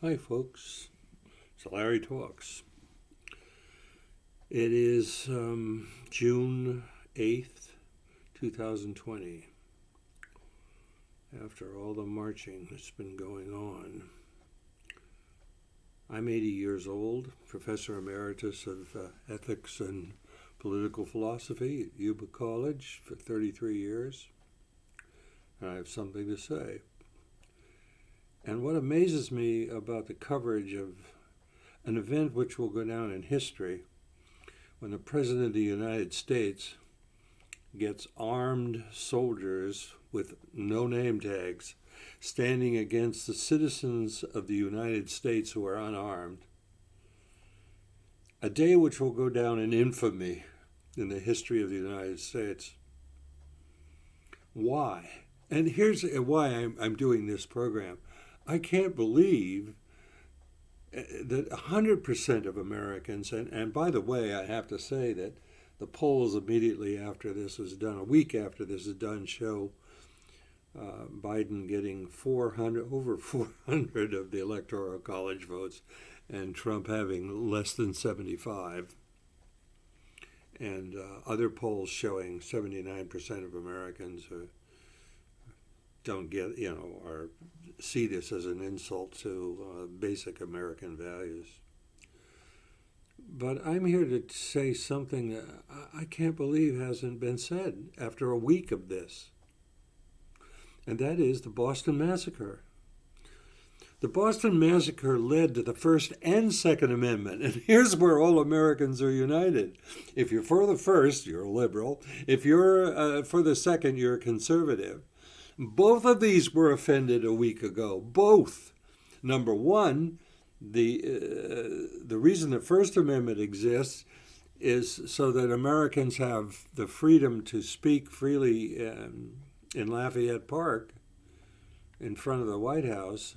Hi, folks. It's Larry Talks. It is June 8th, 2020. After all the marching that's been going on, I'm 80 years old, professor emeritus of ethics and political philosophy at Yuba College for 33 years. And I have something to say. And what amazes me about the coverage of an event which will go down in history, when the President of the United States gets armed soldiers with no name tags standing against the citizens of the United States who are unarmed, a day which will go down in infamy in the history of the United States. Why? And here's why I'm doing this program. I can't believe that 100% of Americans, and by the way, I have to say that the polls immediately after this is done, a week after this is done, show Biden getting over 400 of the Electoral College votes, and Trump having less than 75. And other polls showing 79% of Americans don't get, or see this as an insult to basic American values. But I'm here to say something that I can't believe hasn't been said after a week of this. And that is the Boston Massacre. The Boston Massacre led to the First and Second Amendment. And here's where all Americans are united. If you're for the first, you're a liberal. If you're for the second, you're a conservative. Both of these were offended a week ago. Both. Number one, the reason the First Amendment exists is so that Americans have the freedom to speak freely in Lafayette Park in front of the White House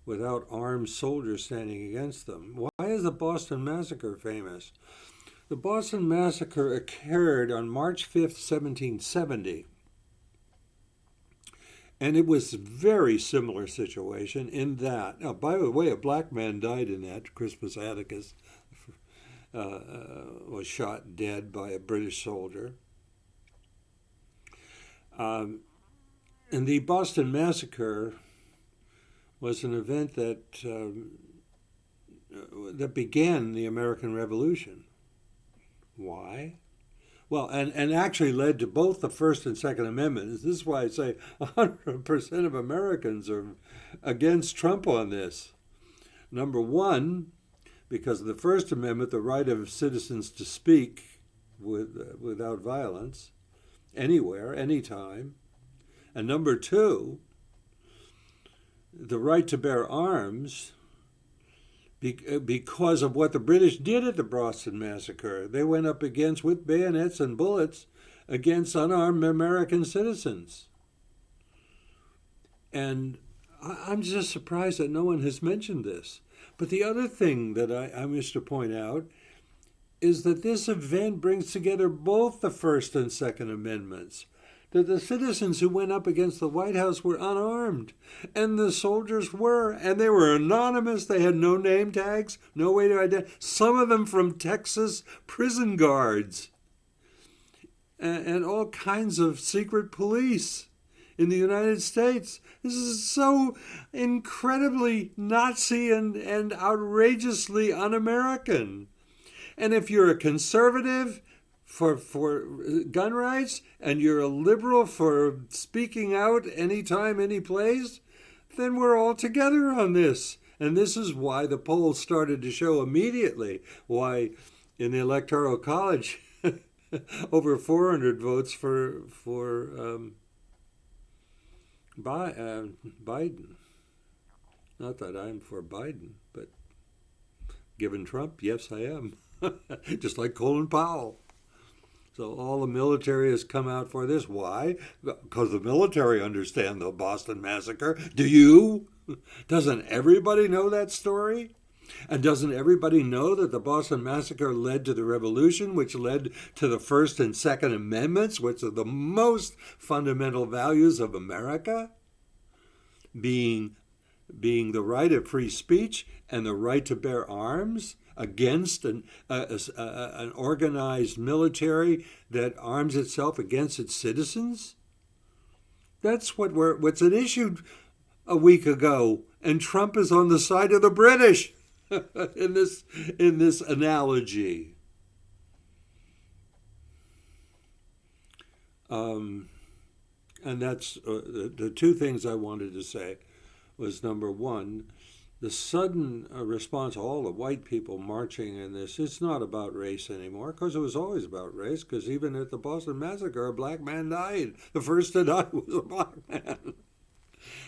without armed soldiers standing against them. Why is the Boston Massacre famous? The Boston Massacre occurred on March 5th, 1770. And it was a very similar situation in that, now, by the way, a black man died in that. Crispus Attucks was shot dead by a British soldier. And the Boston Massacre was an event that began the American Revolution. Why? Well, and actually led to both the First and Second Amendments. This is why I say 100% of Americans are against Trump on this. Number one, because of the First Amendment, the right of citizens to speak without violence, anywhere, anytime. And number two, the right to bear arms, because of what the British did at the Boston Massacre. They went up against, with bayonets and bullets, against unarmed American citizens. And I'm just surprised that no one has mentioned this. But the other thing that I wish to point out is that this event brings together both the First and Second Amendments. That the citizens who went up against the White House were unarmed, and the soldiers were, and they were anonymous. They had no name tags, no way to identify. Some of them from Texas prison guards, and all kinds of secret police in the United States. This is so incredibly Nazi and outrageously un-American. And if you're a conservative for gun rights, and you're a liberal for speaking out anytime, any place, then we're all together on this. And this is why the polls started to show immediately why in the Electoral College over 400 votes for Biden. Not that I'm for Biden, but given Trump, yes, I am. Just like Colin Powell. So all the military has come out for this. Why? Because the military understand the Boston Massacre. Do you? Doesn't everybody know that story? And doesn't everybody know that the Boston Massacre led to the Revolution, which led to the First and Second Amendments, which are the most fundamental values of America, being being the right of free speech and the right to bear arms against an organized military that arms itself against its citizens? That's what's at issue a week ago, and Trump is on the side of the British in this analogy. And that's the two things I wanted to say was, number one, the sudden response, all the white people marching in this, it's not about race anymore, because it was always about race, because even at the Boston Massacre, a black man died. The first to die was a black man.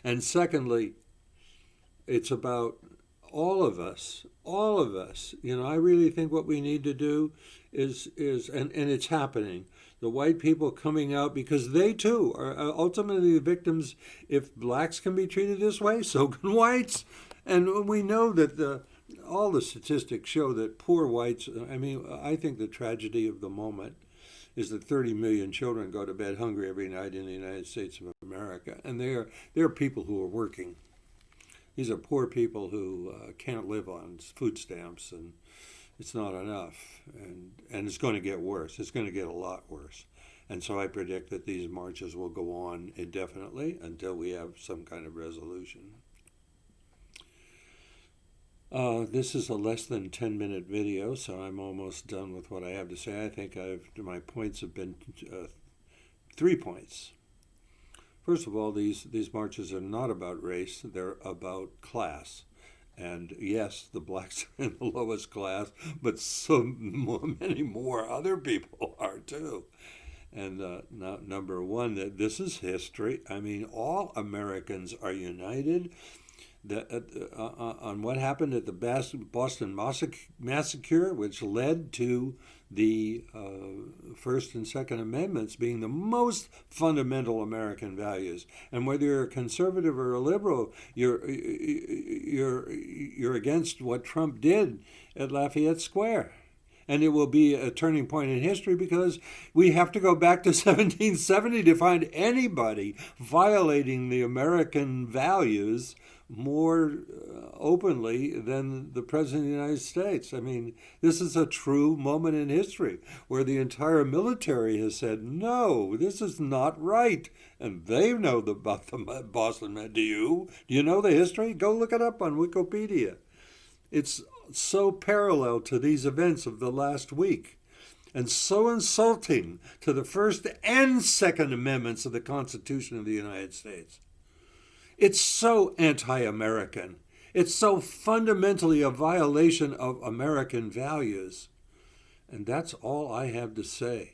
And secondly, it's about all of us. I really think what we need to do is and it's happening. The white people coming out, because they too are ultimately the victims. If blacks can be treated this way, so can whites. And we know that all the statistics show that poor whites, I think the tragedy of the moment is that 30 million children go to bed hungry every night in the United States of America. And they're people who are working. These are poor people who can't live on food stamps, and it's not enough. And it's going to get worse. It's going to get a lot worse. And so I predict that these marches will go on indefinitely until we have some kind of resolution. This is a less than 10-minute video, so I'm almost done with what I have to say. I think my points have been 3 points. First of all, these marches are not about race, they're about class. And yes, the blacks are in the lowest class, but many more other people are too. And number one, that this is history. All Americans are united on what happened at the Boston Massacre, which led to the First and Second Amendments being the most fundamental American values. And whether you're a conservative or a liberal, you're against what Trump did at Lafayette Square. And it will be a turning point in history, because we have to go back to 1770 to find anybody violating the American values more openly than the President of the United States. This is a true moment in history where the entire military has said, no, this is not right. And they know about the Boston Man. Do you? Do you know the history? Go look it up on Wikipedia. It's so parallel to these events of the last week, and so insulting to the First and Second Amendments of the Constitution of the United States. It's so anti-American. It's so fundamentally a violation of American values. And that's all I have to say.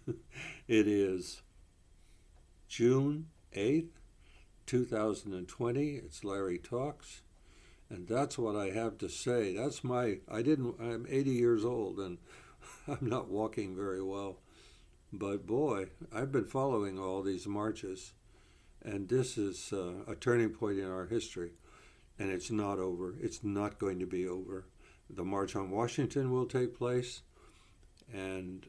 It is June 8th, 2020. It's Larry Talks. And that's what I have to say. I'm 80 years old and I'm not walking very well. But boy, I've been following all these marches. And this is a turning point in our history. And it's not over. It's not going to be over. The March on Washington will take place. And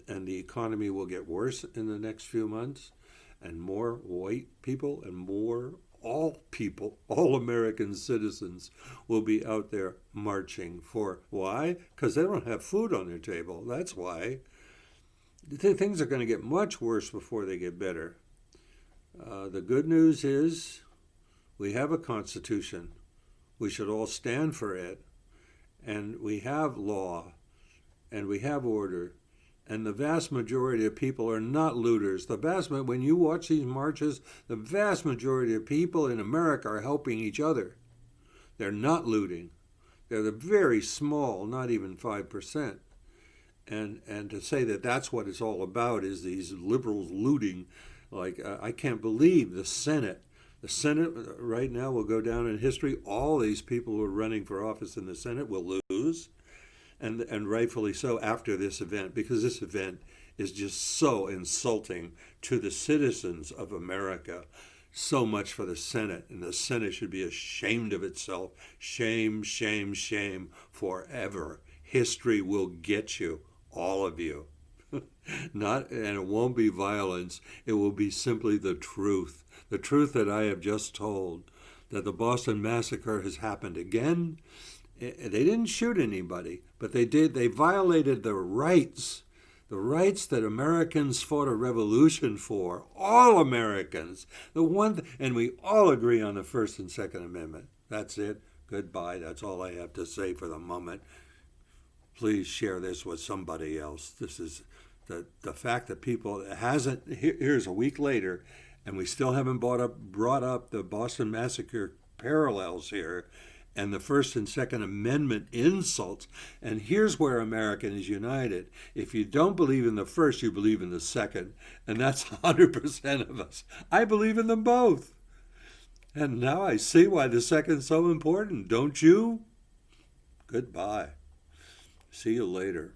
the economy will get worse in the next few months. And more white people and more all people, all American citizens will be out there marching for. Why? Because they don't have food on their table. That's why. Things are going to get much worse before they get better. The good news is we have a constitution. We should all stand for it. And we have law. And we have order. And the vast majority of people are not looters. When you watch these marches, the vast majority of people in America are helping each other. They're not looting. They're the very small, not even 5%. And to say that that's what it's all about is these liberals looting. I can't believe the Senate. The Senate right now will go down in history. All these people who are running for office in the Senate will lose. And rightfully so after this event, because this event is just so insulting to the citizens of America. So much for the Senate, and the Senate should be ashamed of itself. Shame, shame, shame forever. History will get you, all of you. And it won't be violence. It will be simply the truth that I have just told. that the Boston Massacre has happened again. They didn't shoot anybody, but they did. They violated the rights that Americans fought a revolution for. All Americans. And we all agree on the First and Second Amendment. That's it. Goodbye. That's all I have to say for the moment. Please share this with somebody else. This is the fact that people here's a week later, and we still haven't brought up the Boston Massacre parallels here, and the First and Second Amendment insults. And here's where America is united. If you don't believe in the first, you believe in the second, and that's 100% of us. I believe in them both, and now I see why the second's so important. Don't you? Goodbye. See you later.